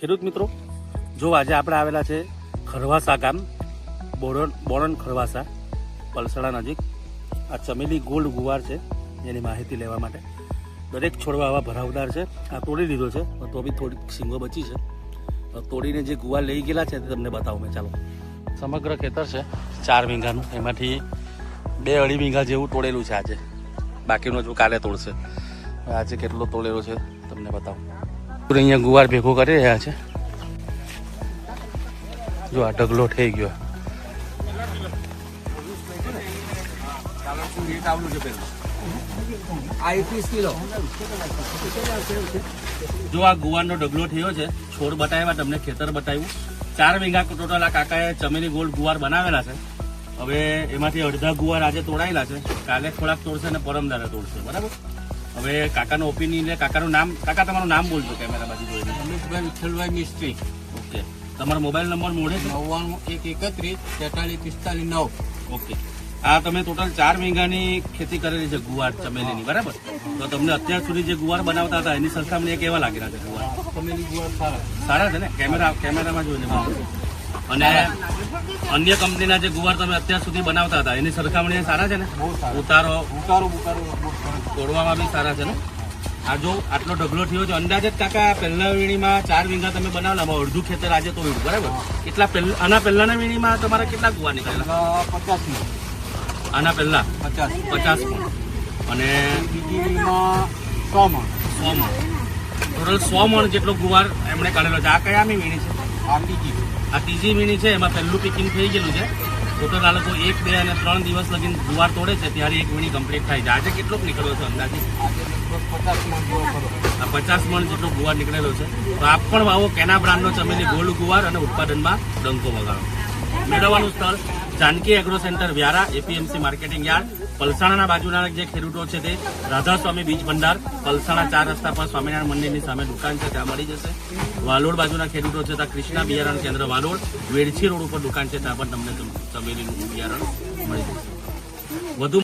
ખેડૂત મિત્રો, જો આજે આપણે આવેલા છે ખરવાસા ગામ, બોરન ખરવાસા, પલસાણા નજીક. આ ચમેલી ગોલ્ડ ગુવાર છે, એની માહિતી લેવા માટે. દરેક છોડવા આવા ભરાવદાર છે. આ તોડી દીધો છે, તો બી થોડીક શીંગો બચી છે. તોડીને જે ગુવાર લઈ ગયેલા છે તે તમને બતાવું મેં. ચાલો. સમગ્ર ખેતર છે 4 વીઘાનું, એમાંથી 2-2.5 વીઘા જેવું તોડેલું છે આજે. બાકીનો જો કાલે તોડશે. આજે કેટલો તોડેલો છે તમને બતાવું. અહીંયા ગુવાર ભેગો કરી રહ્યા છે. જો આ ઢગલો થઈ ગયો. જો આ ગુવારનો ઢગલો થયો છે. છોડ બતાવ્યા તમને, ખેતર બતાવ્યું. 4 વીઘા ટોટલ આ કાકાએ ચમેલી ગોલ્ડ ગુવાર બનાવેલા છે. હવે એમાંથી અડધા ગુવાર આજે તોડાયેલા છે. કાલે થોડાક તોડશે અને પરમદારે તોડશે. બરાબર. હવે કાકાનો ઓપિનિયન લે. કાકાનું નામ, કાકા તમારું નામ બોલજો કેમેરા બાજુ જોઈને. રમેશભાઈ વિઠ્ઠલભાઈ મિસ્ત્રી. ઓકે. તમારો મોબાઈલ નંબર મોડે છે? 9131434349. ઓકે. આ તમે ટોટલ 4 વીઘાની ખેતી કરેલી છે ગુવાર ચમેલીની, બરાબર? તો તમને અત્યાર સુધી જે ગુવાર બનાવતા હતા એની સરખામણી કેવા લાગેલા છે ગુવાર? ચમેલી ગુવાર સારા છે ને? કેમેરામાં જોઈને બોલો. અને અન્ય કંપનીના જે ગુવાર તમે અત્યાર સુધી બનાવતા હતા એની સરખામણી સારા છે ને? ઉતારો તોડવામાં બી સારા છે ને? આ જો આટલો ઢગલો થયો છે. અંદાજે કાકા પહેલા વીણીમાં 4 વીઘા તમે બનાવેલા, અડધું ખેતર આજે તોડ્યું, બરાબર? કેટલા આના પહેલાના વીણીમાં તમારા કેટલા ગુવાર નીકળેલા? 50. આના પહેલા 50 મણ. અને બીજી વીણીમાં 100 મણ. 100 મણ. ટોટલ 100 મણ જેટલો ગુવાર એમણે કાઢેલો છે. આ કયામી વીણી છે? આ ત્રીજી વીણી છે. એમાં પહેલું પિકિંગ થઈ ગયેલું છે. ટોટલ આ લોકો 1, 2 અને 3 દિવસ લગીને ગુવાર તોડે છે ત્યારે એક વીણી કમ્પ્લીટ થાય છે. આજે કેટલોક નીકળ્યો છે અંદાજે? 50 મણ જેટલો ગુવાર નીકળેલો છે. તો આપ પણ વાવો કેના બ્રાન્ડનો ચમેલી ગોલ્ડ ગુવાર અને ઉત્પાદનમાં ડંકો વગાડો. મેળવવાનું સ્થળ Janaki agro centre Vyara, APMC marketing yard, પલસાણાના બાજુના જે ખેડૂતો છે તે રાધાસ્વામી બીજ ભંડાર, પલસાણા 4 રસ્તા પર સ્વામિનારાયણ મંદિરની સામે દુકાન છે, ત્યાં મળી જશે. વાલોડ બાજુના ખેડૂતો છે ત્યાં કૃષ્ણા બિયારણ કેન્દ્ર વાલોડ, વેડછી રોડ ઉપર દુકાન છે, ત્યાં પણ તમને ચમેલીનું બિયારણ મળી જશે. વધુ